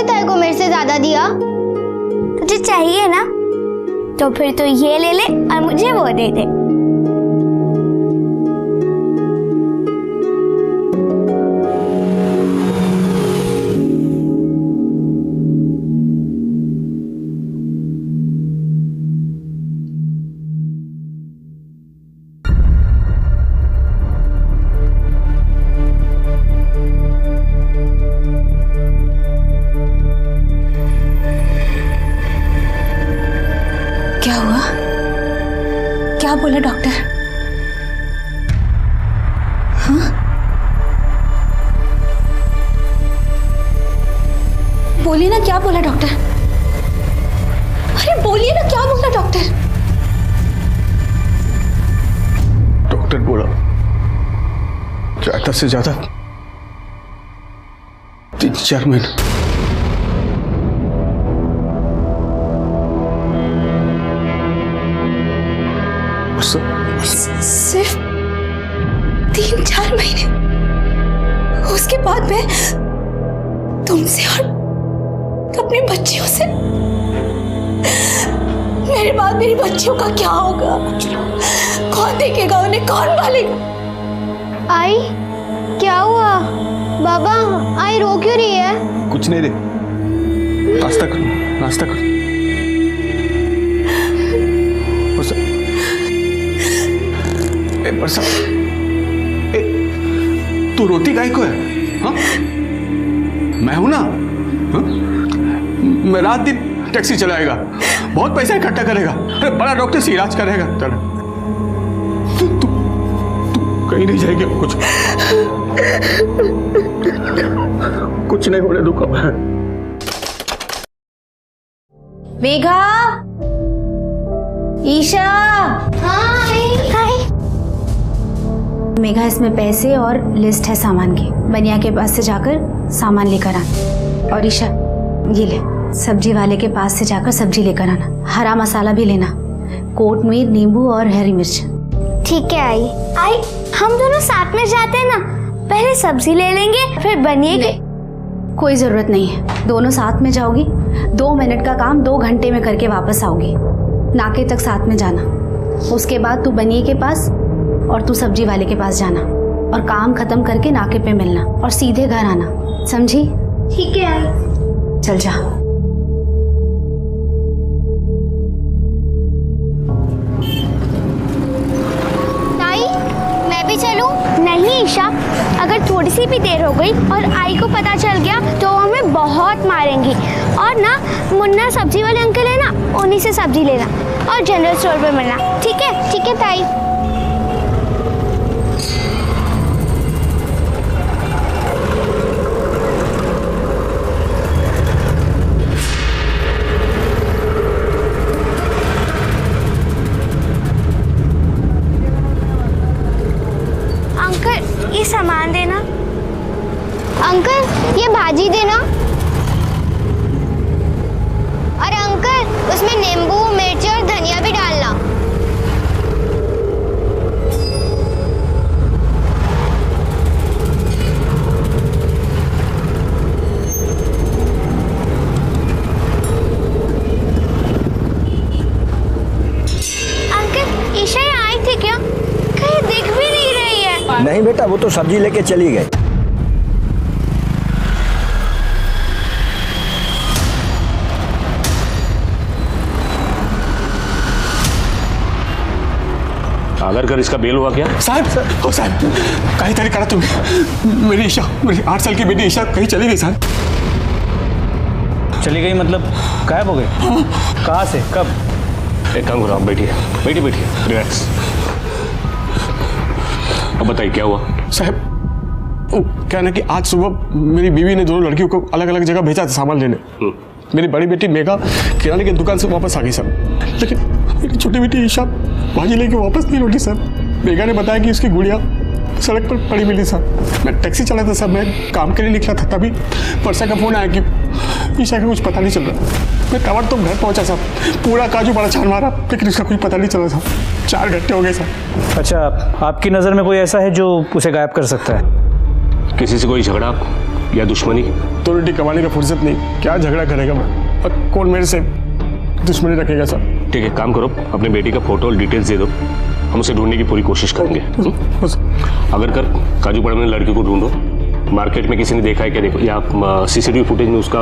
किसने तेरे को मेरे से ज्यादा दिया? तुझे चाहिए ना, तो फिर तो ये ले ले और मुझे वो दे दे। क्या हुआ? क्या बोला डॉक्टर? हाँ? बोलिए ना, क्या बोला डॉक्टर? अरे बोलिए ना, क्या बोला डॉक्टर? डॉक्टर बोला ज्यादा से ज्यादा 3-4 महीने। सिर्फ 3-4 महीने? उसके बाद मैं तुमसे और अपने बच्चियों से, मेरे बाद मेरी बच्चियों का क्या होगा? कौन देखेगा उन्हें? कौन पालेगा? आई, क्या हुआ? बाबा, आई रो क्यों रही है? कुछ नहीं रे, नाश्ता करो, नाश्ता करो। बरसा, तू रोती काहे को है? हाँ? मैं हूं ना? हाँ? मैं रात दिन टैक्सी चलाएगा, बहुत पैसा इकट्ठा करेगा, अरे बड़ा डॉक्टर से इलाज करेगा। तू कहीं नहीं जाएगी। कुछ नहीं होने दूंगा। मेघा, ईशा। हाँ मेघा, इसमें पैसे और लिस्ट है सामान की, बनिया के पास से जाकर सामान लेकर आना। और ईशा, ये ले, सब्जी वाले के पास से जाकर सब्जी लेकर आना। हरा मसाला भी लेना, कोटमीर, नींबू और हरी मिर्च। ठीक है आई, हम दोनों साथ में जाते हैं ना, पहले सब्जी ले लेंगे फिर बनिए के। कोई जरूरत नहीं है, दोनों साथ में जाओगी, 2 मिनट का काम 2 घंटे में करके वापस आओगी। नाके तक साथ में जाना, उसके बाद तू बनिए के पास और तू सब्जी वाले के पास जाना, और काम खत्म करके नाके पे मिलना और सीधे घर आना, समझी? ठीक है आई। चल जा। ताई, मैं भी चलूं? नहीं ईशा, अगर थोड़ी सी भी देर हो गई और आई को पता चल गया तो हमें बहुत मारेंगी। और ना, मुन्ना सब्जी वाले अंकल है ना, उन्हीं से सब्जी लेना और जनरल स्टोर पे मिलना। ठीक है? ठीक है ताई। अंकल, ये सामान देना। अंकल, ये भाजी देना। और अंकल, उसमें नींबू, मिर्च और धनिया भी डालना। अंकल, ईशा यहाँ आई थी क्या? कहीं दिख भी नहीं रही है। नहीं बेटा, वो तो सब्जी लेके चली गई। अगर कर इसका बेल हुआ क्या? साहब, ओ साहब, कहीं तरी करा तुम। मेरी ईशा, मेरी 8 साल की बेटी ईशा कहीं चली गई साहब। चली गई मतलब गायब हो गई? कहाँ से, कब? एक काम करो, आप बैठिए, रिलैक्स। अब बताइए क्या हुआ? साहब, क्या है ना कि आज सुबह मेरी बीवी ने दोनों लड़कियों को अलग अलग जगह भेजा था सामान लेने। मेरी बड़ी बेटी मेघा किराने की दुकान से वापस आ गई सर, लेकिन मेरी छोटी बेटी ईशा भाजी लेके वापस नहीं लौटी सर। मेघा ने बताया कि उसकी गुड़िया सड़क पर पड़ी मिली सर। मैं टैक्सी चला था सर, मैं काम के लिए निकला था, तभी परसा का फोन आया कि ईशा का कुछ पता नहीं चल रहा। मैं टावर तो घर पहुंचा सर, पूरा काजू बड़ा छान मारा, लेकिन उसका कुछ पता नहीं चला था। 4 घंटे हो गए सर। अच्छा, आपकी नज़र में कोई ऐसा है जो उसे गायब कर सकता है? किसी से कोई झगड़ा? या दुश्मनी? तो रोटी कमाने का फुर्सत नहीं, क्या झगड़ा करेगा मैं, और कौन मेरे से दुश्मनी रखेगा सर? ठीक है, काम करो, अपने बेटी का फोटो और डिटेल्स दे दो, हम उसे ढूंढने की पूरी कोशिश करेंगे। अगर कर काजूपाड़ा में लड़की को ढूंढो, मार्केट में किसी ने देखा है क्या देखो, या सीसीटीवी फुटेज में उसका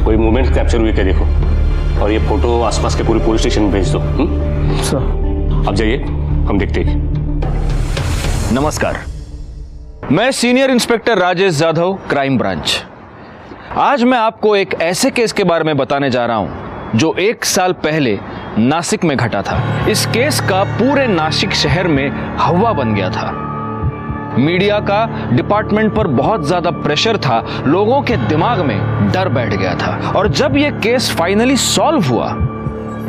कोई मूवमेंट कैप्चर हुई क्या देखो, और ये फोटो आसपास के पूरे पुलिस स्टेशन में भेज दो। सर अब जाइए, हम देखते हैं। नमस्कार, मैं senior inspector Rajesh Jadhav, crime branch. आज मैं आपको एक ऐसे केस के बारे में बताने जा रहा हूं जो 1 साल पहले नासिक में घटा था। इस केस का पूरे नासिक शहर में हवा बन गया था। मीडिया का डिपार्टमेंट पर बहुत ज्यादा प्रेशर था, लोगों के दिमाग में डर बैठ गया था, और जब यह केस फाइनली सॉल्व हुआ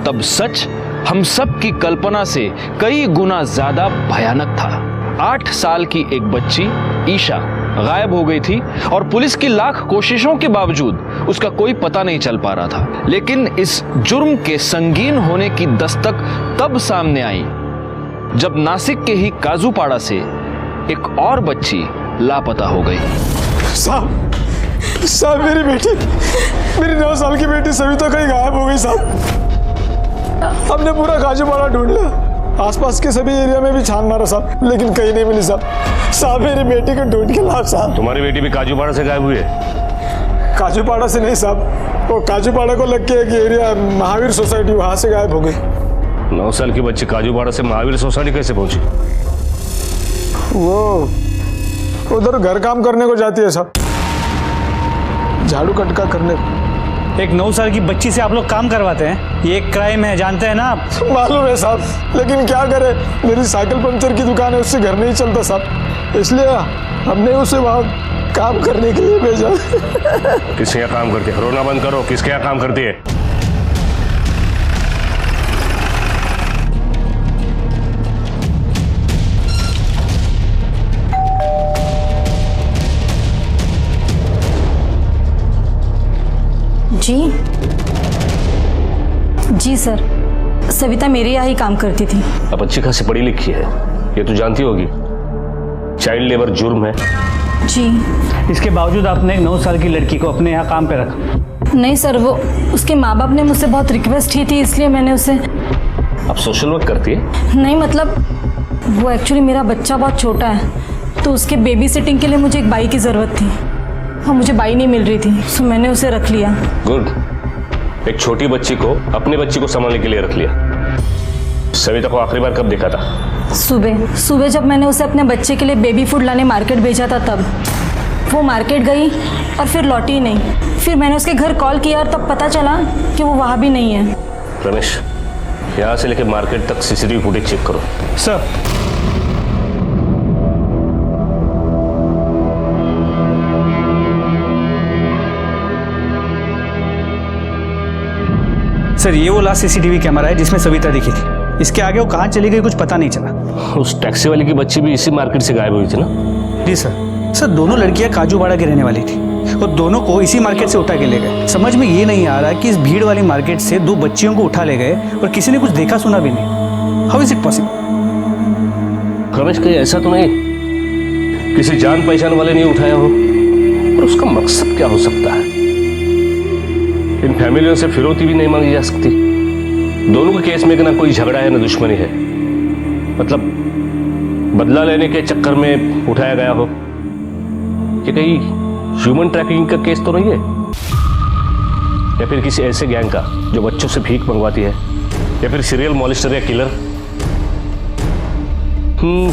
तब सच हम सब की कल्पना से कई गुना ज्यादा भयानक था। 8 साल की एक बच्ची ईशा गायब हो गई थी और पुलिस की लाख कोशिशों के बावजूद उसका कोई पता नहीं चल पा रहा था। लेकिन इस जुर्म के संगीन होने की दस्तक तब सामने आई जब नासिक के ही काजूपाड़ा से एक और बच्ची लापता हो गई। साहब मेरी बेटी, मेरी 9 साल की बेटी सविता कहीं गायब हो गई साहब। हमने पूरा काजूपाड़ा ढूंढ लिया, आसपास के सभी एरिया में भी छान मारा साहब, लेकिन कहीं नहीं मिली साहब। साहब मेरी बेटी को ढूंढ के लाओ साहब। तुम्हारी बेटी भी काजूपाड़ा से गायब हुई है? काजूपाड़ा से नहीं साहब, वो काजूपाड़ा को लग के एक एरिया महावीर सोसाइटी, वहां से गायब हो गई। 9 साल की बच्ची काजूपाड़ा से महावीर सोसाइटी कैसे पहुंची? वो उधर घर काम करने को जाती है साहब, झाड़ू कटका करने को। एक 9 साल की बच्ची से आप लोग काम करवाते हैं, ये एक क्राइम है, जानते हैं ना आप? मालूम है साहब, लेकिन क्या करे, मेरी साइकिल पंचर की दुकान है, उससे घर नहीं चलता साहब, इसलिए हमने उसे वहाँ काम करने के लिए भेजा। किसके यहाँ काम करती है? रोना बंद करो, किसके यहाँ काम करती है? जी सर, सविता मेरे यहाँ ही काम करती थी। अब अच्छी खासी पढ़ी लिखी है, ये तो जानती होगी चाइल्ड लेबर जुर्म है। जी। इसके बावजूद आपने एक 9 साल की लड़की को अपने यहाँ काम पे रखा? नहीं सर, वो उसके माँ बाप ने मुझसे बहुत रिक्वेस्ट की थी, इसलिए मैंने उसे। अब सोशल वर्क करती है? नहीं, मतलब वो एक्चुअली मेरा बच्चा बहुत छोटा है, तो उसके बेबी सिटिंग के लिए मुझे एक बाई की ज़रूरत थी और मुझे बाई नहीं मिल रही थी, तो मैंने उसे रख लिया। गुड, एक छोटी बच्ची को अपनी बच्ची को संभालने के लिए रख लिया। सविता को आखिरी बार कब देखा था? सुबह जब मैंने उसे अपने बच्चे के लिए बेबी फूड लाने मार्केट भेजा था तब। वो मार्केट गई और फिर लौटी नहीं। फिर मैंने उसके घर कॉल किया और तब पता चला कि वो वहाँ भी नहीं है। रमेश, यहाँ से लेकर मार्केट तक सीसीटीवी फुटेज चेक करो। सर, सर ये वो लास्ट सीसीटीवी कैमरा है जिसमें सविता दिखी थी। इसके आगे वो कहाँ चली गई कुछ पता नहीं चला। उस टैक्सी वाली की बच्ची भी इसी मार्केट से गायब हुई थी ना? जी सर, दोनों लड़कियां काजूपाड़ा की रहने वाली थी और दोनों को इसी मार्केट से उठा के ले गए। समझ में ये नहीं आ रहा कि इस भीड़ वाली मार्केट से 2 बच्चियों को उठा ले गए और किसी ने कुछ देखा सुना भी नहीं। How is it possible? Ramesh, कहीं ऐसा तो नहीं किसी जान पहचान वाले ने उठाया हो? और उसका मकसद क्या हो सकता है? इन फैमिलियों से फिरौती भी नहीं मांगी जा सकती। दोनों के केस में ना कोई झगड़ा है ना दुश्मनी है, मतलब बदला लेने के चक्कर में उठाया गया हो। ये कहीं ह्यूमन ट्रैफिकिंग का केस तो नहीं है? या फिर किसी ऐसे गैंग का जो बच्चों से भीख मंगवाती है? या फिर सीरियल मॉलिस्टर या किलर?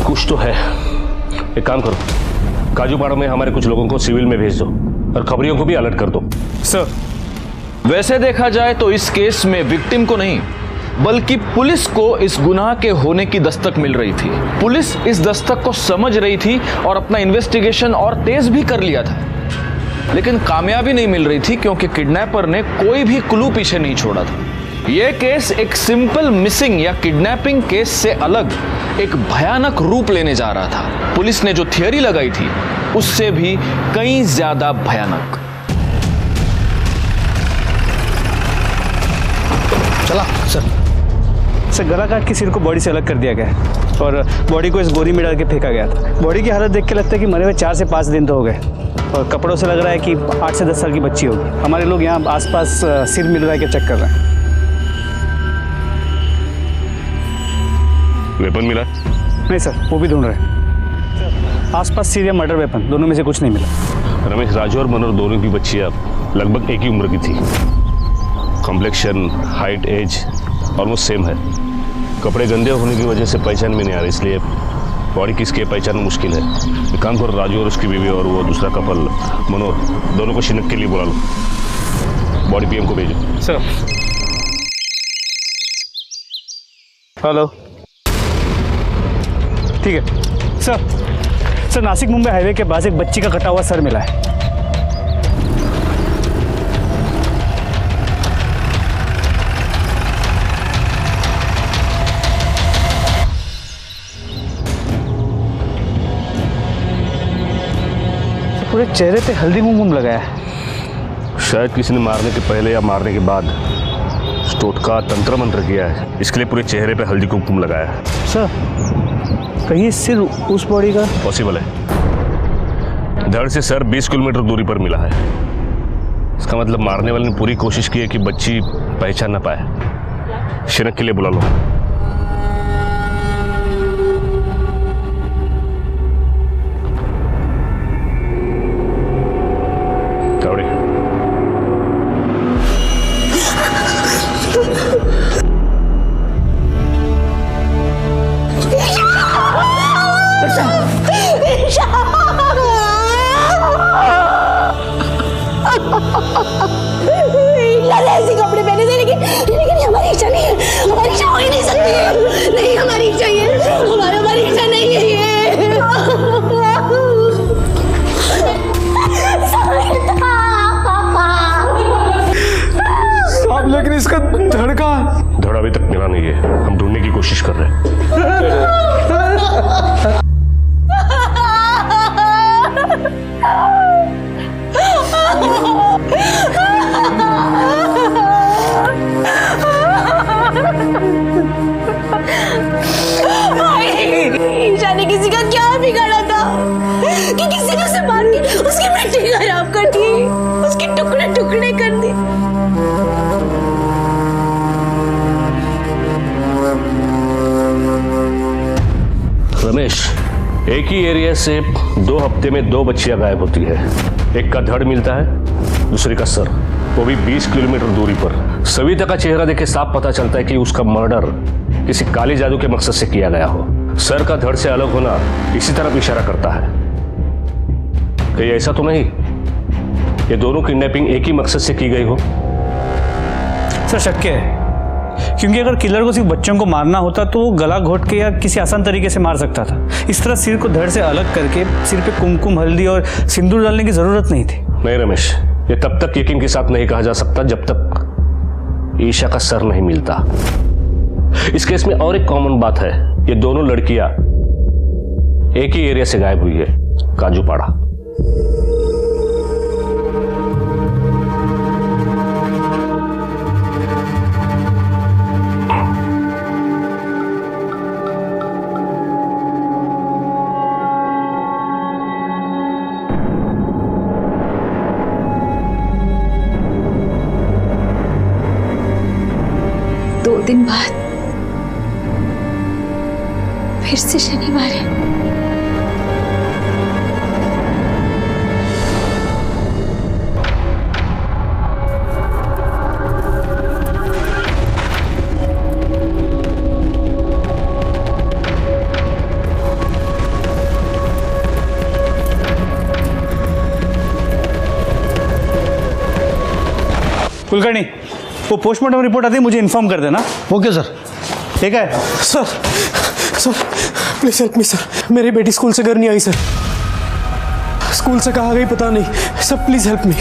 कुछ तो है। एक काम करो, काजूपाड़ा में हमारे कुछ लोगों को सिविल में भेज दो और खबरियों को भी अलर्ट कर दो। सर, वैसे देखा जाए तो इस केस में विक्टिम को नहीं बल्कि पुलिस को इस गुनाह के होने की दस्तक मिल रही थी। पुलिस इस दस्तक को समझ रही थी और अपना इन्वेस्टिगेशन और तेज भी कर लिया था, लेकिन कामयाबी नहीं मिल रही थी क्योंकि किडनैपर ने कोई भी क्लू पीछे नहीं छोड़ा था। यह केस एक सिंपल मिसिंग या किडनैपिंग केस से अलग एक भयानक रूप लेने जा रहा था। पुलिस ने जो थियरी लगाई थी उससे भी कहीं ज्यादा भयानक। चला सर, गला काट के सिर को बॉडी से अलग कर दिया गया और बॉडी को इस बोरी में डाल के फेंका गया था। बॉडी की हालत देख के लगता है कि मरे हुए 4 से 5 दिन तो हो गए। और कपड़ों से लग रहा है कि 8 से 10 साल की बच्ची होगी। हमारे लोग यहाँ आसपास सिर मिल रहा है कि चेक कर रहे हैं। वेपन मिला? नहीं सर, वो भी ढूंढ रहे हैं। आसपास सिर या मर्डर वेपन, दोनों में से कुछ नहीं मिला। रमेश, राजू और मनोहर दोनों की बच्चियां लगभग एक ही उम्र की थी। Complexion, height, age almost same है। कपड़े गंदे होने की वजह से पहचान में नहीं आ रही, इसलिए बॉडी किसकी है पहचानना मुश्किल है। एक काम करो, राजू और उसकी बीवी और वो दूसरा कपल मनोहर, दोनों को शिनक के लिए बुला लो। बॉडी पीएम को भेजो। सर। हेलो, ठीक है sir. Sir, Nashik Mumbai highway के पास एक बच्ची का कटा हुआ सर मिला है। पूरे चेहरे पे हल्दी कुमकुम लगाया है। शायद किसी ने मारने के पहले या मारने के बाद टोटका तंत्र मंत्र किया है, इसके लिए पूरे चेहरे पे हल्दी कुमकुम लगाया है। सर, कहीं सिर उस बॉडी का? पॉसिबल है। धड़ से सर 20 किलोमीटर दूरी पर मिला है। इसका मतलब मारने वाले ने पूरी कोशिश की है कि बच्ची पहचान ना पाए। शिनक के लिए बुला लो। ऐसे कपड़े पहने थे, लेकिन हमारी इच्छा नहीं है। हमारी इच्छा हो ही नहीं सकती है। नहीं, हमारी इच्छा ये, हमारी इच्छा नहीं है ये। साहब, लेकिन इसका धड़ अभी तक मिला नहीं है। हम ढूंढने की कोशिश कर रहे हैं। ईशा ने किसी का क्या बिगाड़ा था कि किसी ने उसे मार के उसकी मिट्टी खराब कर दी, उसके टुकड़े टुकड़े कर दिए। रमेश, एक ही एरिया से 2 हफ्ते में 2 बच्चियां गायब होती है। एक का धड़ मिलता है, दूसरे का सर, वो भी 20 किलोमीटर दूरी पर। सविता का चेहरा देख के साफ पता चलता है कि उसका मर्डर किसी काली जादू के मकसद से किया गया हो। सर का धड़ से अलग होना इसी तरफ इशारा करता है। कहीं ऐसा तो नहीं ये दोनों किडनैपिंग एक ही मकसद से की गई हो? सर, शक है, क्योंकि अगर किलर को सिर्फ बच्चों को मारना होता तो वो गला घोट के या किसी आसान तरीके से मार सकता था। इस तरह सिर को धड़ से अलग करके सिर पे कुमकुम, हल्दी और सिंदूर डालने की जरूरत नहीं थी। नहीं रमेश, ये तब तक यकीन के साथ नहीं कहा जा सकता जब तक ईशा का सर नहीं मिलता। इस केस में और एक कॉमन बात है, ये दोनों लड़कियां एक ही एरिया से गायब हुई है, काजूपाड़ा। दो दिन बाद फिर से शनिवार है। कुलकर्णी, वो पोस्टमार्टम रिपोर्ट आती है, मुझे इन्फॉर्म कर देना। Okay sir. ठीक है sir, please help me sir. मेरी बेटी स्कूल से घर नहीं आई सर। स्कूल से कहाँ गई पता नहीं sir. Please help me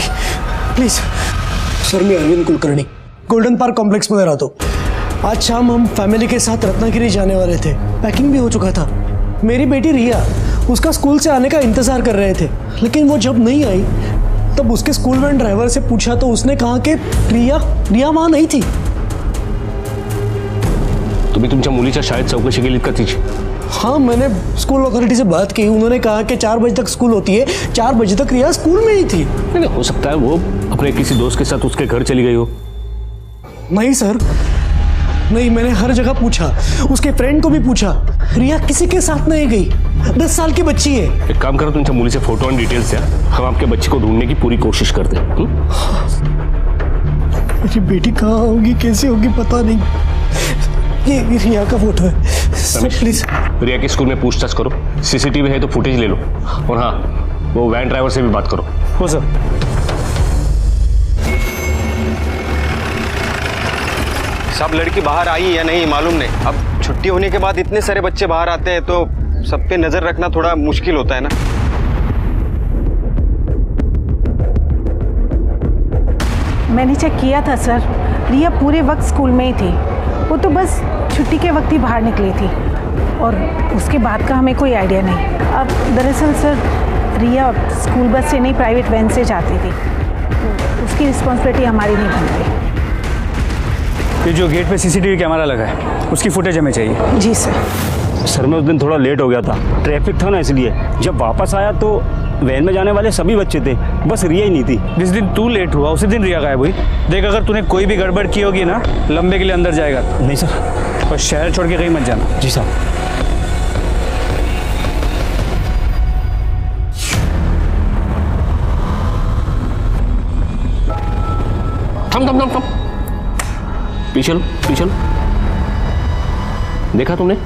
please. Sir, मैं Arvind Kulkarni golden park complex में रहता हूँ। आज शाम हम फैमिली के साथ रत्नागिरी जाने वाले थे। पैकिंग भी हो चुका था। मेरी बेटी रिया उसका स्कूल से आने का इंतज़ार कर रहे थे, लेकिन वो जब नहीं आई तब उसके स्कूल वैन ड्राइवर से पूछा तो उसने कहा कि रिया वहाँ नहीं थी। तुम्ही तुमच्या मुलीच्या शाळेत चौकशी केलीत का तिची? हाँ, मैंने स्कूल अथॉरिटी से बात की। उन्होंने कहा कि 4 बजे तक स्कूल होती है। 4 बजे तक रिया स्कूल में ही थी। नहीं, हो सकता है वो अपने किसी दोस्त के साथ उसके घर चली गई हो। नहीं सर, नहीं, मैंने हर जगह पूछा, उसके फ्रेंड को भी पूछा, रिया किसी के साथ नहीं गई। 10 साल की बच्ची है। एक काम करो, तुम चमूली से फोटो एंड डिटेल्स दे, हम आपके बच्चे को ढूंढने की पूरी कोशिश करते हैं। मेरी बेटी कहाँ होगी, कैसे होगी, पता नहीं। ये रिया का फोटो है सर, प्लीज। रिया के स्कूल में पूछताछ करो, सीसीटीवी है तो फुटेज ले लो, और हाँ, वो वैन ड्राइवर से भी बात करो। हो सर। सब लड़की बाहर आई या नहीं मालूम नहीं। अब छुट्टी होने के बाद इतने सारे बच्चे बाहर आते हैं तो सब पे नजर रखना थोड़ा मुश्किल होता है ना। मैंने चेक किया था सर, रिया पूरे वक्त स्कूल में ही थी। वो तो बस छुट्टी के वक्त ही बाहर निकली थी और उसके बाद का हमें कोई आइडिया नहीं। अब दरअसल सर, रिया स्कूल बस से नहीं, प्राइवेट वैन से जाती थी, तो उसकी रिस्पॉन्सिबिलिटी हमारी नहीं बनती। ये जो गेट पे सीसीटीवी कैमरा लगा है, उसकी फुटेज हमें चाहिए। जी सर। सर, मैं उस दिन थोड़ा लेट हो गया था, ट्रैफिक था ना, इसलिए जब वापस आया तो वैन में जाने वाले सभी बच्चे थे, बस रिया ही नहीं थी। जिस दिन तू लेट हुआ उसी दिन रिया गायब हुई। देख, अगर तूने कोई भी गड़बड़ की होगी ना, लंबे के लिए अंदर जाएगा। नहीं सर। और शहर छोड़ के कहीं मत जाना। जी साहब। थम थम थम थम, पीछे लो, पीछे लो। देखा तुमने,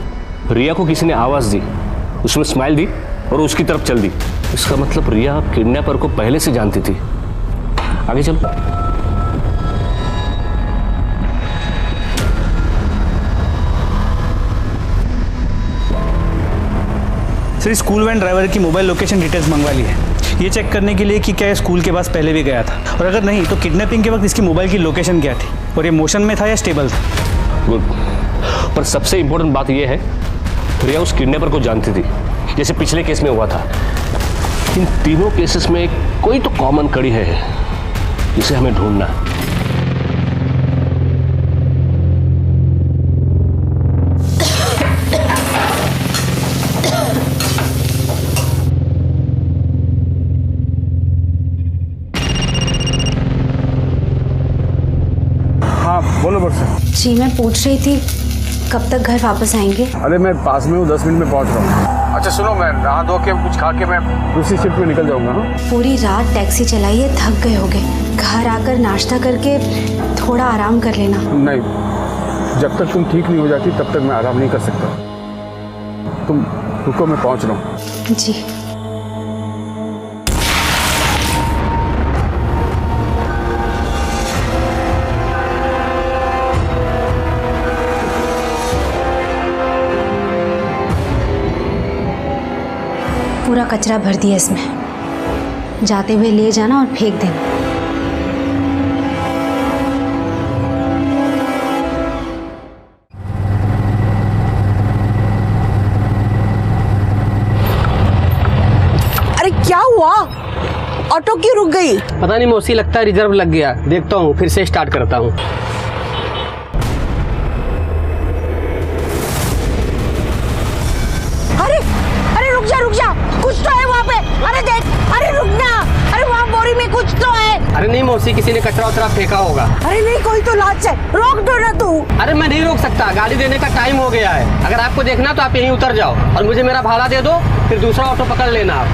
रिया को किसी ने आवाज दी, उसमें स्माइल दी और उसकी तरफ चल दी। इसका मतलब रिया किडनैपर को पहले से जानती थी। आगे चलो। सर, स्कूल वैन ड्राइवर की मोबाइल लोकेशन डिटेल्स मंगवा ली है, ये चेक करने के लिए कि क्या स्कूल के पास पहले भी गया था, और अगर नहीं तो किडनैपिंग के वक्त इसकी मोबाइल की लोकेशन क्या थी, और ये मोशन में था या स्टेबल था। गुड। पर सबसे इंपॉर्टेंट बात यह है, रिया उस किडनैपर को जानती थी, जैसे पिछले केस में हुआ था। इन तीनों केसेस में कोई तो कॉमन कड़ी है जिसे हमें ढूंढना है। हाँ बोलो बरसा। जी, मैं पूछ रही थी कब तक घर वापस आएंगे? अरे मैं पास में हूँ, 10 मिनट में पहुँच रहा हूँ। अच्छा सुनो, मैं नहा धो के कुछ खा के मैं दूसरी शिफ्ट में निकल जाऊँगा। पूरी रात टैक्सी चलाई है, थक गए होगे। घर आकर नाश्ता करके थोड़ा आराम कर लेना। नहीं, जब तक तुम ठीक नहीं हो जाती तब तक मैं आराम नहीं कर सकता। तुम रुको, मैं पहुँच रहा हूँ। जी। पूरा कचरा भर दिया इसमें, जाते हुए ले जाना और फेंक देना। अरे क्या हुआ, ऑटो क्यों रुक गई? पता नहीं मौसी, लगता है रिजर्व लग गया। देखता हूँ, फिर से स्टार्ट करता हूँ। रुक जा, कुछ तो है वहाँ पे। अरे देख, अरे रुक ना, अरे वहाँ बोरी में कुछ तो है। अरे नहीं मौसी, किसी ने कचरा उतरा फेंका होगा। अरे नहीं, कोई तो लाच है, रोक दो ना तू। अरे मैं नहीं रोक सकता, गाड़ी देने का टाइम हो गया है। अगर आपको देखना तो आप यहीं उतर जाओ और मुझे मेरा भाड़ा दे दो, फिर दूसरा ऑटो पकड़ लेना आप।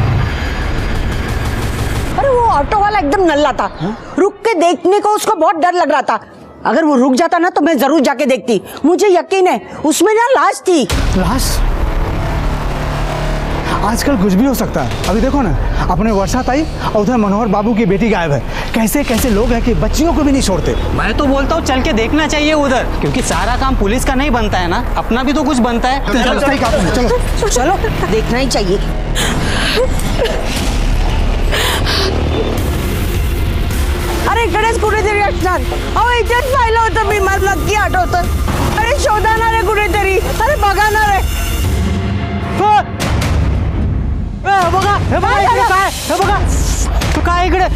अरे वो ऑटो वाला एकदम नल्ला था, रुक के देखने को उसको बहुत डर लग रहा था। अगर वो रुक जाता ना तो मैं जरूर जाके देखती। मुझे यकीन है उसमें ना लाश थी। लाश? आजकल कुछ भी हो सकता है। अभी देखो ना, अपने वर्षा ताई और उधर मनोहर बाबू की बेटी गायब है। कैसे कैसे लोग हैं कि बच्चियों को भी नहीं छोड़ते। मैं तो बोलता हूँ चल के देखना चाहिए उधर, क्योंकि सारा काम पुलिस का नहीं बनता है ना, अपना भी तो कुछ बनता है। चलो चलो, देखना ही चाहिए। अरे गणेश कुठेतरी असणार। अहो इथेच पाहिलं होतं मी, मला नक्की आठवतं। अरे शोधा ना रे कुठेतरी, अरे बघा ना रे। बघा, हे बघा, हे काय, हे बघा, तू काय इकडे?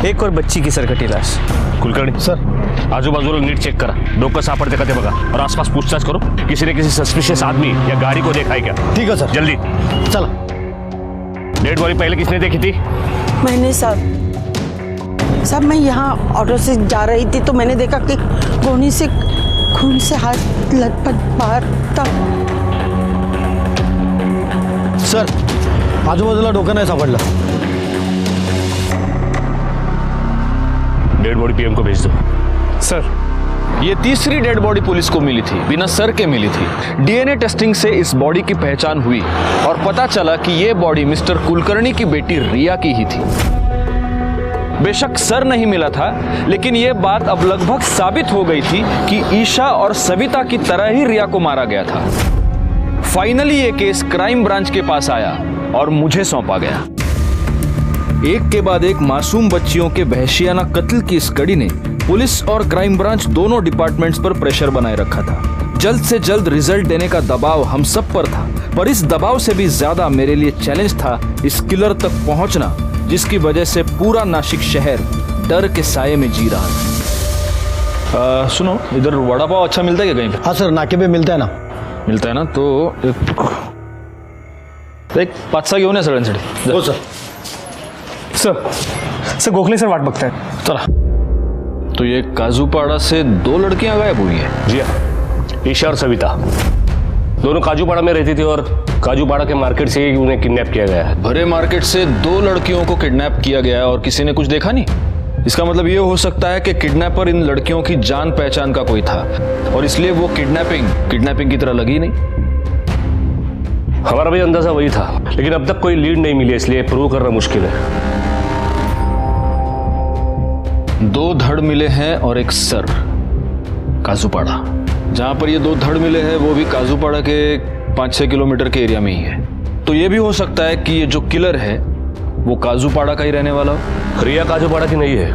मी एक और बच्ची की सरकटी लाश। कुलकर्णी सर, आजूबाजूला नीट चेक करा, डोकं सापडते का ते बघा और आसपास पूछताछ करो, किसी ने किसी सस्पिशियस आदमी या गाड़ी को देखा है क्या? ठीक है सर, जल्दी चला। डेड बॉडी पहले किसने देखी थी? मैंने साहब मैं यहाँ ऑटो से जा रही थी तो मैंने देखा कि गोनी से खून से हाथ लटपट बाहर था। सर, आजूबाजूला डोकं नाही सापडलं। डेड बॉडी पीएम को भेज दो। सर, ये तीसरी डेड बॉडी पुलिस को मिली थी, बिना सर के मिली थी। डीएनए टेस्टिंग से इस बॉडी की पहचान हुई और पता चला कि ये बॉडी मिस्टर कुलकर्णी की बेटी रिया की ही थी। बेशक सर नहीं मिला था, लेकिन यह बात अब लगभग साबित हो गई थी कि ईशा और सविता की तरह ही रिया को मारा गया था। फाइनली ये केस क्राइम ब्रांच के पास आया और मुझे सौंपा गया। एक के बाद एक मासूम बच्चियों के वहशियाना कत्ल की इस कड़ी ने पुलिस और क्राइम ब्रांच दोनों डिपार्टमेंट्स पर प्रेशर बनाए रखा था। जल्द से जल्द रिजल्ट देने का दबाव हम सब पर था, पर इस दबाव से भी ज्यादा मेरे लिए चैलेंज था इस किलर तक पहुंचना, जिसकी वजह से पूरा नासिक शहर डर के साये में जी रहा था। सुनो, इधर वड़ा पाव अच्छा मिलता है क्या कहीं पे? हाँ सर, नाके पे मिलता है ना। मिलता है ना, तो एक 5-6 घेऊन या सगळ्यांसाठी। हो सर। सर गोखले सर वाट बघतायत, चला। तो ये काजूपाड़ा से 2 लड़कियां गायब हुई हैं। जी हाँ, ईशा और सविता दोनों काजूपाड़ा में रहती थी और काजूपाड़ा के मार्केट से ही उन्हें किडनैप किया गया है। भरे मार्केट से 2 लड़कियों को किडनैप किया गया है और किसी ने कुछ देखा नहीं। इसका मतलब ये हो सकता है कि किडनैपर इन लड़कियों की जान पहचान का कोई था और इसलिए वो किडनैपिंग की तरह लगी नहीं। हमारा भी अंदाजा वही था, लेकिन अब तक कोई लीड नहीं मिली, इसलिए प्रूव करना मुश्किल है। 2 धड़ मिले हैं और एक सर, काजूपाड़ा। जहां पर ये 2 धड़ मिले हैं वो भी काजूपाड़ा के 5-6 किलोमीटर के एरिया में ही है। तो ये भी हो सकता है कि ये जो किलर है वो काजूपाड़ा का ही रहने वाला हो। रिया काजूपाड़ा की नहीं है,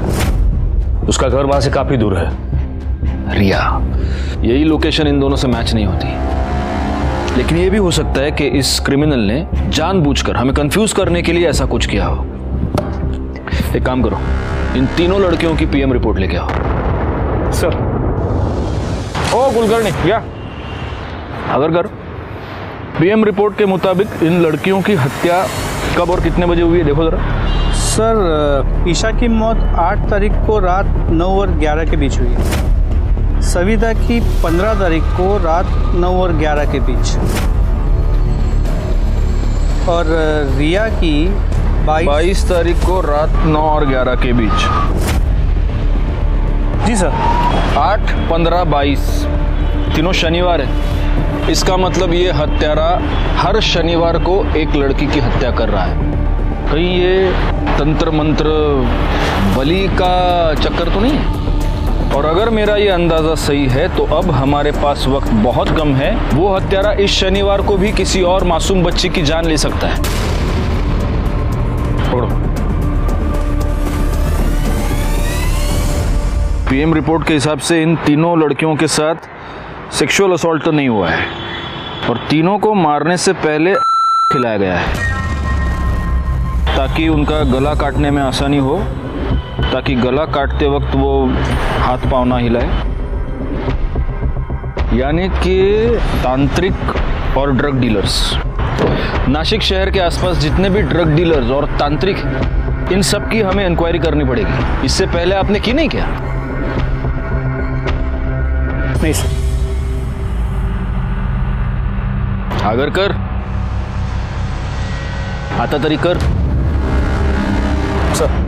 उसका घर वहां से काफी दूर है। रिया, यही लोकेशन इन दोनों से मैच नहीं होती। लेकिन ये भी हो सकता है कि इस क्रिमिनल ने जानबूझकर हमें कंफ्यूज करने के लिए ऐसा कुछ किया हो। एक काम करो, इन तीनों लड़कियों की पीएम रिपोर्ट लेके आओ। सर। ओ कुलकर्णी, क्या? अगर कर। पीएम रिपोर्ट के मुताबिक इन लड़कियों की हत्या कब और कितने बजे हुई है, देखो जरा। सर, ईशा की मौत 8 तारीख को रात 9 और 11 के बीच हुई है। सविता की 15 तारीख को रात 9 और 11 के बीच, और रिया की 22 तारीख को रात 9 और 11 के बीच। जी सर। 8, 15, 22 तीनों शनिवार है। इसका मतलब ये हत्यारा हर शनिवार को एक लड़की की हत्या कर रहा है। कहीं ये तंत्र मंत्र बलि का चक्कर तो नहीं है? और अगर मेरा ये अंदाजा सही है तो अब हमारे पास वक्त बहुत कम है। वो हत्यारा इस शनिवार को भी किसी और मासूम बच्ची की जान ले सकता है। छोड़ो। पीएम रिपोर्ट के हिसाब से इन तीनों लड़कियों के साथ सेक्सुअल असॉल्ट तो नहीं हुआ है और तीनों को मारने से पहले खिलाया गया है ताकि उनका गला काटने में आसानी हो, ताकि गला काटते वक्त वो हाथ पांव ना हिलाए। यानी कि तांत्रिक और ड्रग डीलर्स। नासिक शहर के आसपास जितने भी ड्रग डीलर्स और तांत्रिक, इन सब की हमें इंक्वायरी करनी पड़ेगी। इससे पहले आपने की नहीं क्या? नहीं सर। अगर कर, आता तरी कर सर।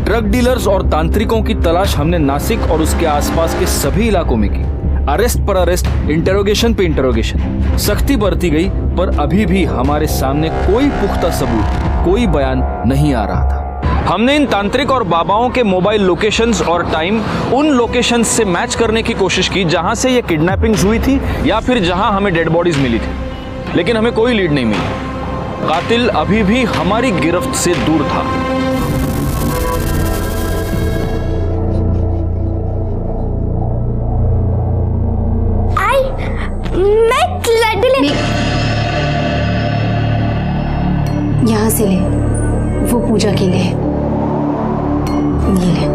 ड्रग डीलर्स और तांत्रिकों की तलाश हमने नासिक और उसके आसपास के सभी इलाकों में की। अरेस्ट पर अरेस्ट, इंटरोगेशन पे इंटरोगेशन, सख्ती बरती गई, पर अभी भी हमारे सामने कोई पुख्ता सबूत, कोई बयान नहीं आ रहा था। हमने इन तांत्रिक और बाबाओं के मोबाइल लोकेशंस और टाइम उन लोकेशंस से मैच करने की कोशिश की जहां से ये किडनैपिंग्स हुई थी या फिर जहां हमें डेड बॉडीज मिली थी, लेकिन हमें कोई लीड नहीं मिली। कातिल अभी भी हमारी गिरफ्त से दूर था। यहाँ से ले, वो पूजा के लिए। ये ले।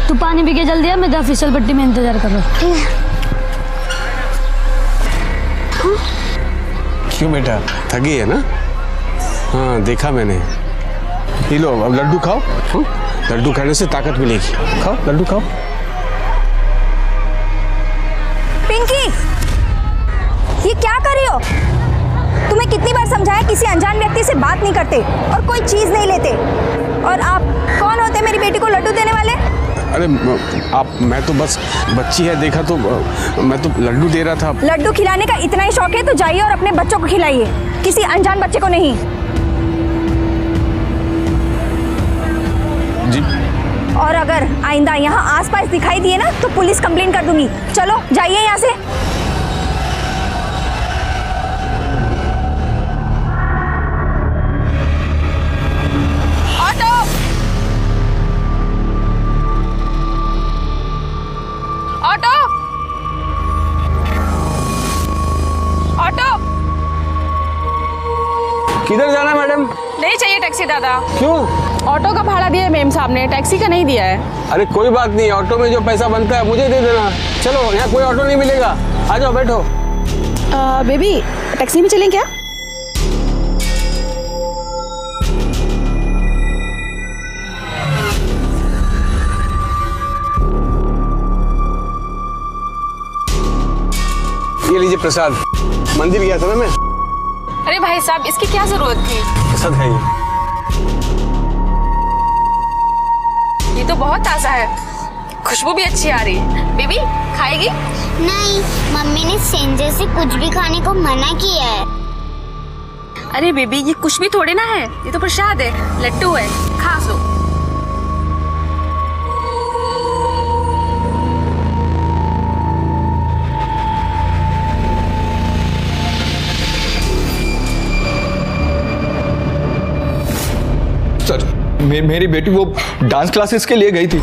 तू पानी पी के जल्दी आ, मैं तो फिसल पट्टी में इंतजार कर रहा हूँ। क्यों बेटा, थकी है ना? हाँ देखा मैंने। ये लो अब लड्डू खाओ। लड्डू खाने से ताकत मिलेगी। खाओ लड्डू खाओ। पिंकी, ये क्या कर रही हो? तुम्हें कितनी बार समझाया किसी अनजान व्यक्ति से बात नहीं करते और कोई चीज नहीं लेते। और आप कौन होते मेरी बेटी को लड्डू देने वाले? अरे मैं तो बस बच्ची है, देखा तो मैं तो लड्डू दे रहा था। लड्डू खिलाने का इतना ही शौक है तो जाइए और अपने बच्चों को खिलाइए, किसी अनजान बच्चे को नहीं। जी। और अगर आइंदा यहाँ आसपास दिखाई दिए ना तो पुलिस कंप्लेंट कर दूंगी। चलो जाइए यहाँ से। किधर जाना है मैडम? नहीं चाहिए टैक्सी दादा। क्यों? ऑटो का भाड़ा दिया है मेम साहब ने, टैक्सी का नहीं दिया है। अरे कोई बात नहीं, ऑटो में जो पैसा बनता है मुझे दे देना। चलो, यहाँ कोई ऑटो नहीं मिलेगा, आ जाओ बैठो। बेबी टैक्सी में चलें क्या? ये लीजिए प्रसाद, मंदिर गया था ना मैं। अरे भाई साहब इसकी क्या जरूरत थी? प्रसाद है ये तो बहुत ताजा है, खुशबू भी अच्छी आ रही है। बेबी खाएगी? नहीं, मम्मी ने सेंजर से कुछ भी खाने को मना किया है। अरे बेबी ये कुछ भी थोड़े ना है, ये तो प्रसाद है, लड्डू है, खा सो। सर मेरी बेटी वो डांस क्लासेस के लिए गई थी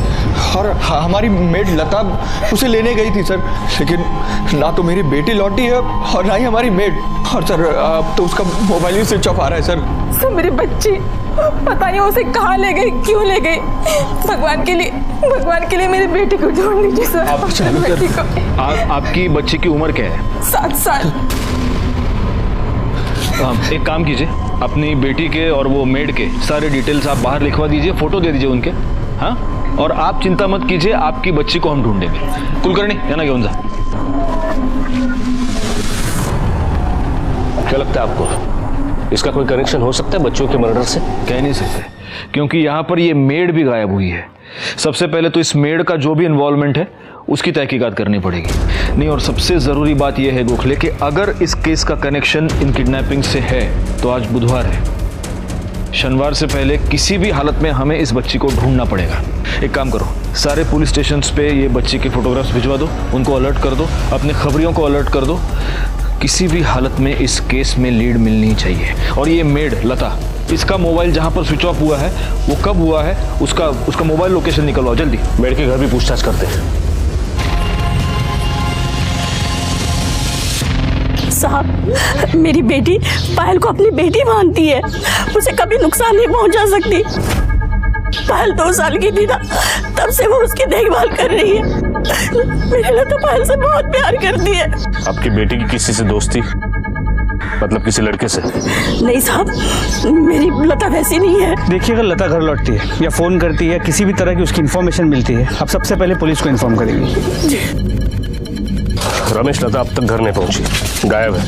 और हमारी मेड लता उसे लेने गई थी सर, लेकिन ना तो मेरी बेटी लौटी है और ना ही हमारी मेड। और सर अब तो उसका मोबाइल ही स्विच ऑफ आ रहा है सर। मेरी बच्ची पता नहीं उसे कहाँ ले गई, क्यों ले गई। भगवान के लिए मेरी बेटी को ढूंढ लीजिए सर। आपकी बच्ची की उम्र क्या है? 7 साल। एक काम कीजिए, अपनी बेटी के और वो मेड के सारे डिटेल्स आप बाहर लिखवा दीजिए, फोटो दे दीजिए उनके। हाँ, और आप चिंता मत कीजिए, आपकी बच्ची को हम ढूंढेंगे। कुलकर्णी याना घेऊन जा। क्या लगता है आपको, इसका कोई कनेक्शन हो सकता है बच्चों के मर्डर से? कह नहीं सकते, क्योंकि यहाँ पर ये मेड भी गायब हुई है। सबसे पहले तो इस मेड का जो भी इन्वॉल्वमेंट है उसकी तहकीकात करनी पड़ेगी। नहीं, और सबसे ज़रूरी बात यह है गोखले कि अगर इस केस का कनेक्शन इन किडनैपिंग से है तो आज बुधवार है, शनिवार से पहले किसी भी हालत में हमें इस बच्ची को ढूंढना पड़ेगा। एक काम करो, सारे पुलिस स्टेशंस पे ये बच्ची के फोटोग्राफ्स भिजवा दो, उनको अलर्ट कर दो, अपने खबरियों को अलर्ट कर दो। किसी भी हालत में इस केस में लीड मिलनी चाहिए। और ये मेड लता, इसका मोबाइल जहाँ पर स्विच ऑफ हुआ है वो कब हुआ है, उसका मोबाइल लोकेशन निकलवाओ जल्दी। मेड के घर भी पूछताछ करते हैं। साहब मेरी बेटी पायल को अपनी बेटी मानती है, उसे कभी नुकसान नहीं पहुंचा सकती। पायल 2 साल की थी ना, तब से वो उसकी देखभाल कर रही है। मेरी लता पायल से बहुत प्यार करती है। आपकी बेटी की किसी से दोस्ती, मतलब किसी लड़के से? नहीं साहब, मेरी लता वैसी नहीं है। देखिए, अगर लता घर लौटती है या फोन करती है, किसी भी तरह की उसकी इन्फॉर्मेशन मिलती है, आप सबसे पहले पुलिस को इन्फॉर्म करेंगे। रमेश, लता अब तक घर नहीं पहुंची, गायब है।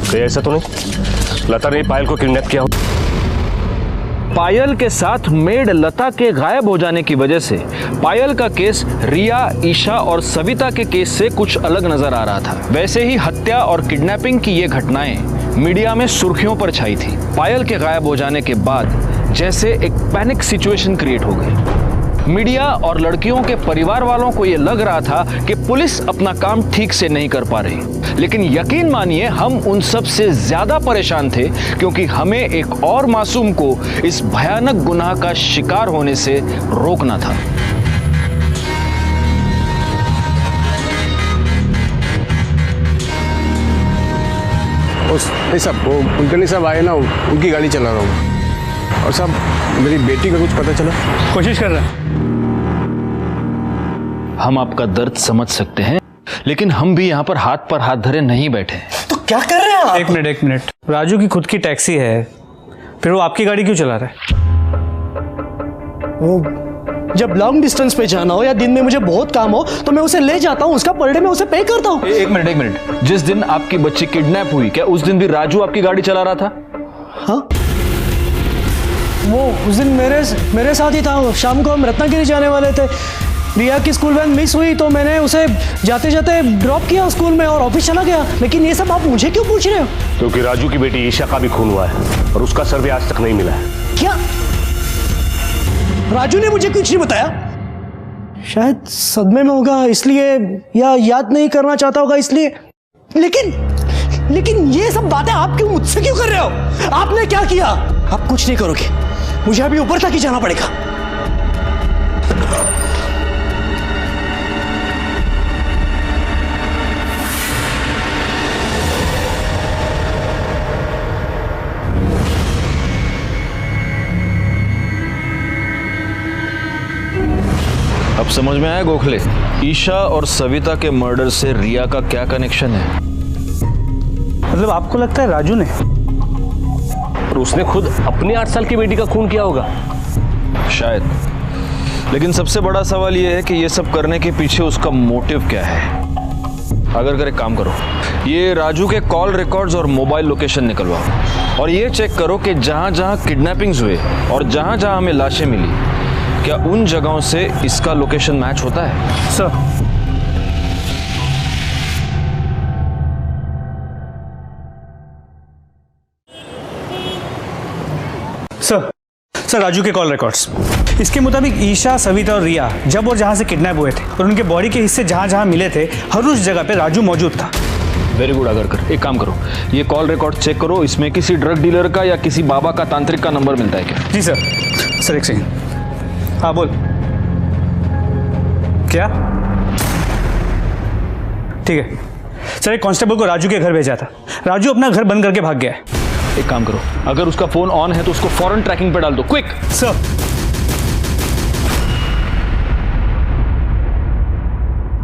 कहीं ऐसा तो नहीं लता ने पायल को किडनैप किया हो? पायल के साथ मेड लता के गायब हो जाने की वजह से पायल का केस रिया, ईशा और सविता के केस से कुछ अलग नजर आ रहा था। वैसे ही हत्या और किडनैपिंग की ये घटनाएं मीडिया में सुर्खियों पर छाई थी। पायल के गायब हो जाने के बाद जैसे एक पैनिक सिचुएशन क्रिएट हो गई। मीडिया और लड़कियों के परिवार वालों को यह लग रहा था कि पुलिस अपना काम ठीक से नहीं कर पा रही, लेकिन यकीन मानिए हम उन सब से ज्यादा परेशान थे, क्योंकि हमें एक और मासूम को इस भयानक गुनाह का शिकार होने से रोकना था। नहीं साहब, वो कुलकर्णी साहब आए ना, उनकी गाड़ी चला रहा हूँ। और साहब मेरी बेटी का कुछ पता चला? कोशिश कर रहे हैं। हम आपका दर्द समझ सकते हैं, लेकिन हम भी यहाँ पर हाथ धरे नहीं बैठे। तो क्या कर रहे हैं आप? एक मिनट। राजू की खुद की टैक्सी है, फिर वो आपकी गाड़ी क्यों चला रहा है? वो जब लॉन्ग डिस्टेंस पे जाना हो या दिन में मुझे बहुत काम हो तो मैं उसे ले जाता हूँ, उसका पर डे मैं उसे पे करता हूँ। एक मिनट। जिस दिन आपकी बच्ची किडनैप हुई, क्या उस दिन भी राजू आपकी गाड़ी चला रहा था? हाँ, वो उस दिन मेरे साथ ही था। शाम को हम रत्नागिरी जाने वाले थे। रिया की स्कूल वैन मिस हुई तो मैंने उसे जाते जाते ड्रॉप किया स्कूल में और ऑफिस चला गया। लेकिन ये सब आप मुझे क्यों पूछ रहे हो? क्योंकि राजू की बेटी ईशा का भी खून हुआ है और उसका सर्वे आज तक नहीं मिला है। क्या? राजू ने मुझे कुछ नहीं बताया? शायद सदमे में होगा इसलिए, या याद नहीं करना चाहता होगा इसलिए। लेकिन ये सब बातें आप क्यों मुझसे क्यों कर रहे हो? आपने क्या किया? आप कुछ नहीं करोगे, मुझे अभी ऊपर तक ही जाना पड़ेगा। अब समझ में आया गोखले, ईशा और सविता के मर्डर से रिया का क्या कनेक्शन है? मतलब आपको लगता है राजू ने? और उसने खुद अपनी 8 साल की बेटी का खून किया होगा शायद। लेकिन सबसे बड़ा सवाल यह है कि ये सब करने के पीछे उसका मोटिव क्या है। अगर करे काम करो, ये राजू के कॉल रिकॉर्ड्स और मोबाइल लोकेशन निकलवाओ और ये चेक करो कि जहां जहां किडनैपिंग्स हुए और जहां जहां हमें लाशें मिली, क्या उन जगहों से इसका लोकेशन मैच होता है? सर राजू के कॉल रिकॉर्ड्स, इसके मुताबिक ईशा, सविता और रिया जब और जहां से किडनैप हुए थे और उनके बॉडी के हिस्से जहां जहां मिले थे, हर उस जगह पे राजू मौजूद था। Very good. अगर एक काम करो, ये कॉल रिकॉर्ड चेक करो, इसमें किसी ड्रग डीलर का या किसी बाबा का तांत्रिक का नंबर मिलता है क्या? जी सर। एक सेकंड। हाँ बोल। क्या? ठीक है सर, एक कांस्टेबल को राजू के घर भेजा था। राजू अपना घर बंद करके भाग गया है। एक काम करो, अगर उसका फोन ऑन है तो उसको फौरन ट्रैकिंग पे डाल दो, क्विक। सर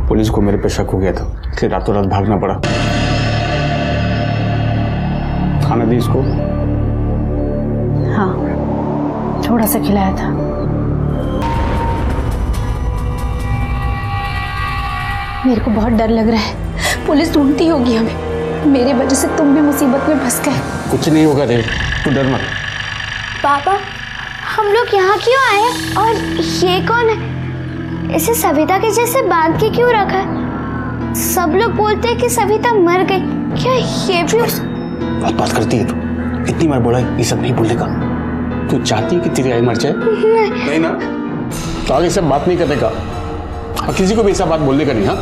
पुलिस को मेरे पे शक हो गया था, इसलिए रातों रात भागना पड़ा। खाना दी इसको? हाँ, थोड़ा सा खिलाया था। मेरे को बहुत डर लग रहा है, पुलिस ढूंढती होगी हमें। मेरी वजह से तुम भी मुसीबत में फंस गए। कुछ नहीं होगा रे, तू डर मत। पापा, हम लोग यहाँ क्यों आए और ये कौन है? इसे सविता के जैसे बांध के क्यों रखा है? सब लोग बोलते हैं कि सविता मर गई, क्या ये भी बात करती है तू? इतनी बार बोला ये सब नहीं बोलेगा। तू चाहती है कि तेरी आई मर जाए? नहीं ना, तो आगे सब बात नहीं करने का और किसी को भी ऐसा बात बोलने का नहीं। हाँ,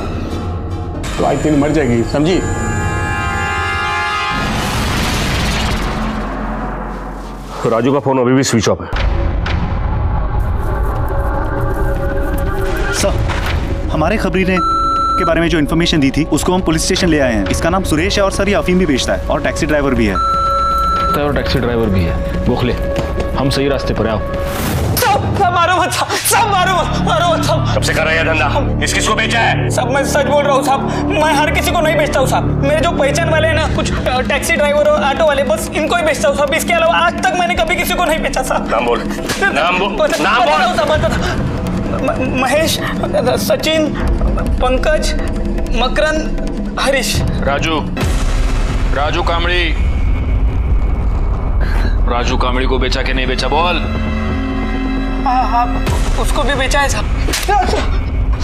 तो आई तेरी मर जाएगी, समझी? राजू का फोन अभी भी स्विच ऑफ है। सर, हमारे खबरी ने के बारे में जो इन्फॉर्मेशन दी थी उसको हम पुलिस स्टेशन ले आए हैं। इसका नाम सुरेश है और सर ये अफीम भी बेचता है और टैक्सी ड्राइवर भी है। और टैक्सी ड्राइवर भी है। गोखले, हम सही रास्ते पर आओ। सब मारो मत, सब मारो मत सब। कब से कर रहे हैं धंधा? किसको बेचा है? सब मैं सच बोल रहा हूँ साहब, मैं हर किसी को नहीं बेचता हूँ साहब। मेरे जो पहचान वाले हैं ना, कुछ टैक्सी ड्राइवर और ऑटो वाले, बस इनको ही बेचता हूँ साहब। इसके अलावा आज तक मैंने कभी किसी को नहीं बेचा साहब। नाम बोल, नाम बोल। महेश, सचिन, पंकज, मकरंद, हरीश। राजू कामड़ी को बेचा कि नहीं बेचा? बोल। हाँ, उसको भी बेचा है साहब।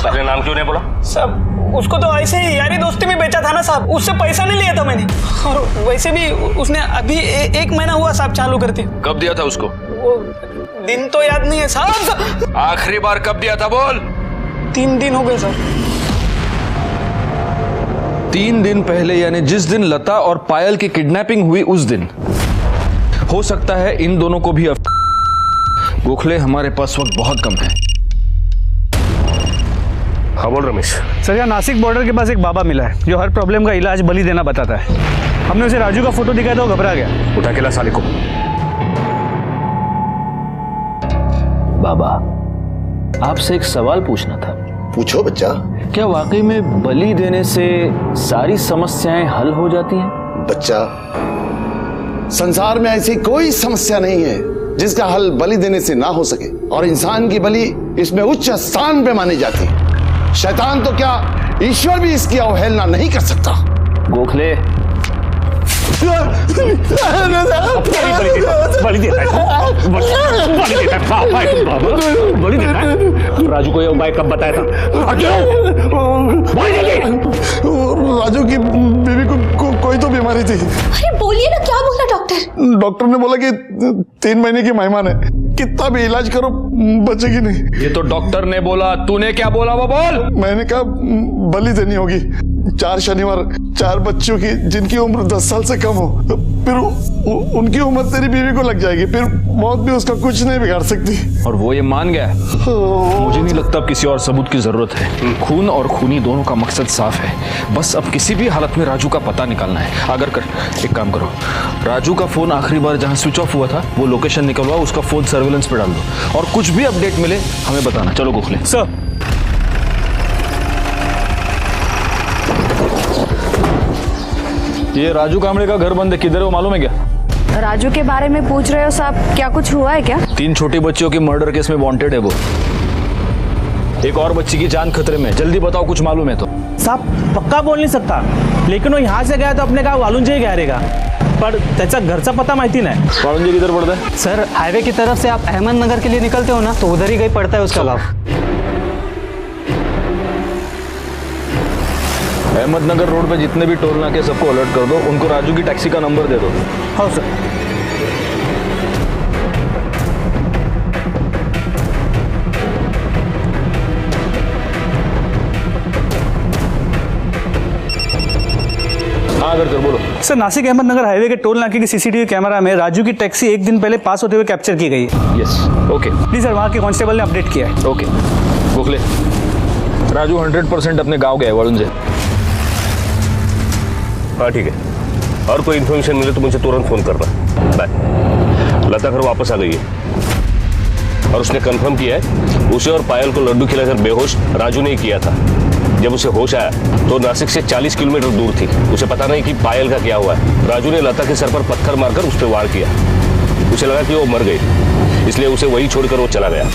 अपने नाम क्यों नहीं बोला? सब उसको तो ऐसे ही यारी दोस्ती में बेचा था ना साहब, उससे पैसा नहीं लिया था मैंने। और वैसे भी उसने अभी 1 महीना हुआ साहब चालू करते। कब दिया था उसको? वो दिन तो याद नहीं है साहब। आखिरी बार कब दिया था बोल? 3 दिन हो गए सर। 3 दिन पहले, यानी जिस दिन लता और पायल की किडनैपिंग हुई उस दिन। हो सकता है इन दोनों को भी गोखले, हमारे पास वक्त बहुत कम है। हाँ बोल रमेश। सर, यहाँ नासिक बॉर्डर के पास एक बाबा मिला है जो हर प्रॉब्लम का इलाज बलि देना बताता है। हमने उसे राजू का फोटो दिखाया था, वो घबरा गया। उठा के ला साले को। बाबा, आपसे एक सवाल पूछना था। पूछो बच्चा। क्या वाकई में बलि देने से सारी समस्याएं हल हो जाती हैं? बच्चा, संसार में ऐसी कोई समस्या नहीं है जिसका हल बलि देने से ना हो सके, और इंसान की बलि इसमें उच्च स्थान पे मानी जाती है। शैतान तो क्या, ईश्वर भी इसकी अवहेलना नहीं कर सकता। गोखले, राजू को ये उपाय कब बताया था? राजू की बीवी को कोई तो बीमारी थी। अरे बोलिए ना, क्या बोला डॉक्टर? डॉक्टर ने बोला कि 3 महीने की मेहमान है, कितना भी इलाज करो बचेगी नहीं। ये तो डॉक्टर ने बोला, तूने क्या बोला वो बोल। मैंने कहा बलि देनी होगी। 4 शनिवार 4 बच्चों की, जिनकी उम्र 10 साल से कम हो, फिर उनकी उम्र तेरी बीवी को लग जाएगी, फिर मौत भी उसका कुछ नहीं बिगाड़ सकती। और वो ये मान गया। मुझे नहीं लगता अब किसी और सबूत की जरूरत है। खून और खूनी दोनों का मकसद साफ है, बस अब किसी भी हालत में राजू का पता निकालना है। अगर कर एक काम करो, राजू का फोन आखिरी बार जहां स्विच ऑफ हुआ था वो लोकेशन निकलवाओ, उसका फोन सर्वेलेंस पे डाल दो, और कुछ भी अपडेट मिले हमें बताना। चलो गोखले। सर, ये राजू कामड़े का घर बंद है, किधर है वो मालूम है क्या? राजू के बारे में पूछ रहे हो साहब, क्या कुछ हुआ है क्या? 3 छोटी बच्चियों के मर्डर केस में वांटेड है वो। एक और बच्ची की जान खतरे में। जल्दी बताओ, कुछ मालूम है तो। साहब पक्का बोल नहीं सकता, लेकिन वो यहाँ से गया तो अपने गाव वालुंजे गया रहेगा, पर त्याचा घरचा पता माहिती नाही। वालुंजे किधर पड़ता है? सर, हाईवे की तरफ से आप अहमदनगर के लिए निकलते हो ना, तो उधर ही कहीं पड़ता है उसका गाँव। अहमदनगर रोड पे जितने भी टोल नाके सबको अलर्ट कर दो, उनको राजू की टैक्सी का नंबर दे दो। हाँ सर। हाँ अगर बोलो। सर, नासिक अहमदनगर हाईवे के टोल नाके की सीसीटीवी कैमरा में राजू की टैक्सी 1 दिन पहले पास होते हुए कैप्चर की गई है। Yes, okay. प्लीज सर, वहाँ के कांस्टेबल ने अपडेट किया है। ओके गोखले, राजू 100% अपने गाँव गया वालुंजे। हाँ ठीक है, और कोई इन्फॉर्मेशन मिले तो मुझे तुरंत फोन करना। बाय। लता घर वापस आ गई है और उसने कंफर्म किया है उसे और पायल को लड्डू खिलाकर बेहोश राजू ने ही किया था। जब उसे होश आया तो नासिक से 40 किलोमीटर दूर थी। उसे पता नहीं कि पायल का क्या हुआ है। राजू ने लता के सर पर पत्थर मारकर उस पर वार किया। उसे लगा कि वो मर गई, इसलिए उसे वही छोड़कर वो चला गया।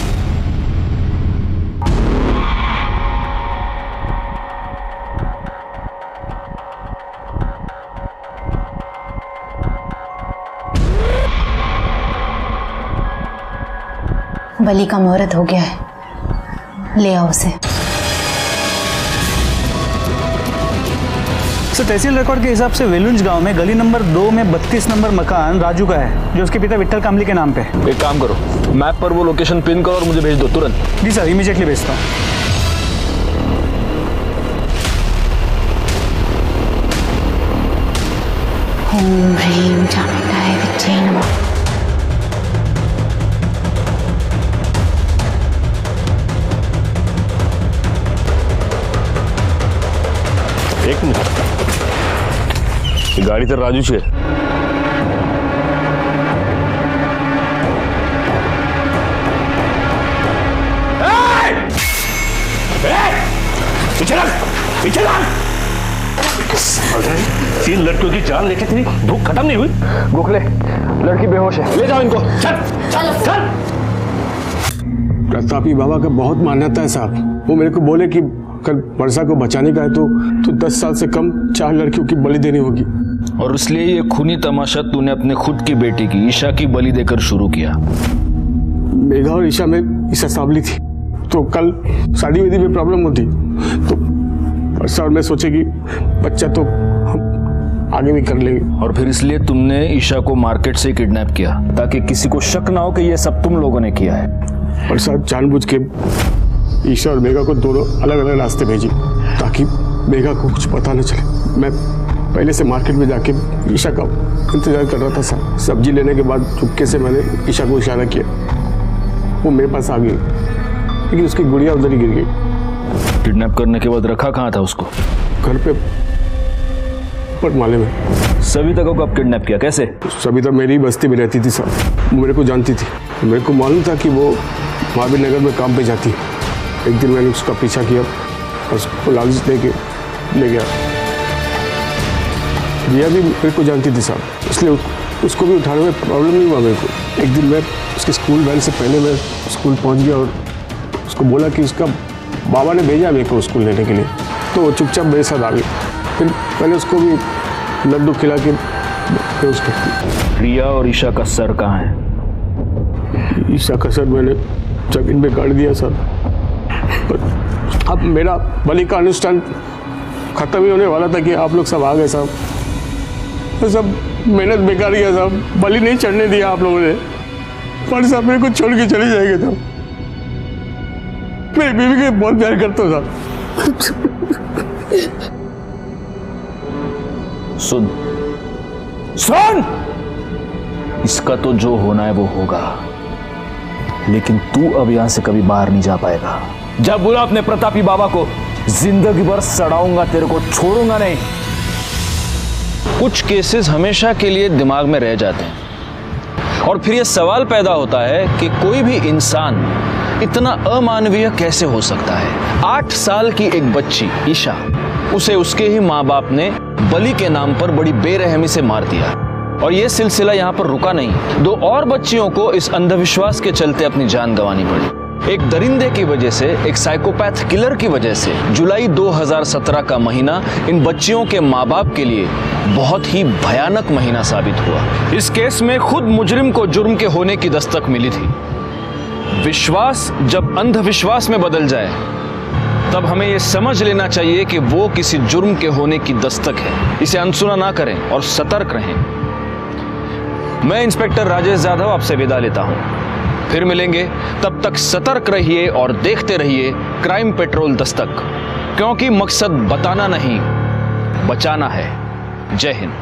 बलि का मुहूर्त हो गया है, ले आओ उसे। सर, तहसील रिकॉर्ड के हिसाब से वेलुंज गांव में गली नंबर 2 में 32 नंबर मकान राजू का है, जो उसके पिता विट्ठल कामली के नाम पे। एक काम करो, मैप पर वो लोकेशन पिन करो और मुझे भेज दो तुरंत। जी सर, इमीडिएटली भेजता हूँ। ओम ह्रीं चामुंडाय विद्महे नमः। एक मिनट, ये गाड़ी तो राजू छे। पीछे लग। 3 लड़कियों की जान लेके तेरी भूख खत्म नहीं हुई? गोखले, लड़की बेहोश है, ले जाओ इनको। चल चल चल। प्रतापी बाबा का बहुत मान्यता है साहब। वो मेरे को बोले कि कल वर्षा को बचाने का है तो 10 साल से कम 4 लड़कियों की बलि देनी होगी। और इसलिए ये खूनी तमाशा तूने अपने खुद की बेटी की ईशा की बलि देकर शुरू किया। मेघा और ईशा में ईशा सांवली थी, तो कल शादी विधि में प्रॉब्लम होती तो और सर मैं सोचे कि बच्चा तो हम आगे भी कर लेंगे। और फिर इसलिए तुमने ईशा को मार्केट से किडनैप किया ताकि किसी को शक ना हो कि ये सब तुम लोगों ने किया है। और सर जानबूझ के ईशा और मेघा को दोनों अलग अलग रास्ते भेजी ताकि मेघा को कुछ पता न चले। मैं पहले से मार्केट में जाके ईशा का इंतजार कर रहा था सर। सब्जी लेने के बाद चुपके से मैंने ईशा को इशारा किया, वो मेरे पास आ गई, लेकिन उसकी गुड़िया उधर ही गिर गई। किडनैप करने के बाद रखा कहाँ था उसको? घर पे ऊपर माले में। सविता को कब किडनैप किया, कैसे? सविता मेरी बस्ती में रहती थी सर, वो मेरे को जानती थी। मेरे को मालूम था कि वो महावीर नगर में काम पे जाती है। एक दिन मैंने उसका पीछा किया और उसको लालच दे के ले गया। रिया भी मेरे को जानती थी साहब, इसलिए उसको भी उठाने में प्रॉब्लम नहीं हुआ मेरे को। एक दिन मैं उसके स्कूल वैन से पहले मैं स्कूल पहुंच गया और उसको बोला कि उसका बाबा ने भेजा मेरे को स्कूल लेने के लिए, तो वो चुपचाप मेरे साथ आ गई। फिर मैंने उसको भी लड्डू खिला के फिर उसको। रिया और ईशा का सर कहाँ है? ईशा का सर मैंने जमीन में गाड़ दिया सर। पर अब मेरा बलि का अनुष्ठान खत्म ही होने वाला था कि आप लोग सब आ गए साहब। तो सब मेहनत बेकार किया साहब, बलि नहीं चढ़ने दिया आप लोगों ने। पर साहब मेरे को छोड़ के चले जाएंगे साहब। मेरी बीवी के बहुत प्यार करता हूँ साहब। सुन सुन, इसका तो जो होना है वो होगा, लेकिन तू अब यहां से कभी बाहर नहीं जा पाएगा। जब बोला अपने प्रतापी बाबा को, जिंदगी भर सड़ाऊंगा तेरे को, छोड़ूंगा नहीं। कुछ केसेस हमेशा के लिए दिमाग में रह जाते हैं और फिर यह सवाल पैदा होता है कि कोई भी इंसान इतना अमानवीय कैसे हो सकता है। 8 साल की एक बच्ची ईशा, उसे उसके ही माँ बाप ने बलि के नाम पर बड़ी बेरहमी से मार दिया। और यह सिलसिला यहाँ पर रुका नहीं, 2 और बच्चियों को इस अंधविश्वास के चलते अपनी जान गंवानी पड़ी। एक दरिंदे की वजह से, एक साइकोपैथ किलर की वजह से। जुलाई 2017 का महीना इन बच्चियों के माँ बाप के लिए बहुत ही भयानक महीना साबित हुआ। इस केस में खुद मुजरिम को जुर्म के होने की दस्तक मिली थी। विश्वास जब अंधविश्वास में बदल जाए तब हमें यह समझ लेना चाहिए कि वो किसी जुर्म के होने की दस्तक है। इसे अनसुना ना करें और सतर्क रहें। मैं इंस्पेक्टर राजेश जाधव आपसे विदा लेता हूं, फिर मिलेंगे। तब तक सतर्क रहिए और देखते रहिए क्राइम पेट्रोल दस्तक, क्योंकि मकसद बताना नहीं, बचाना है। जय हिंद।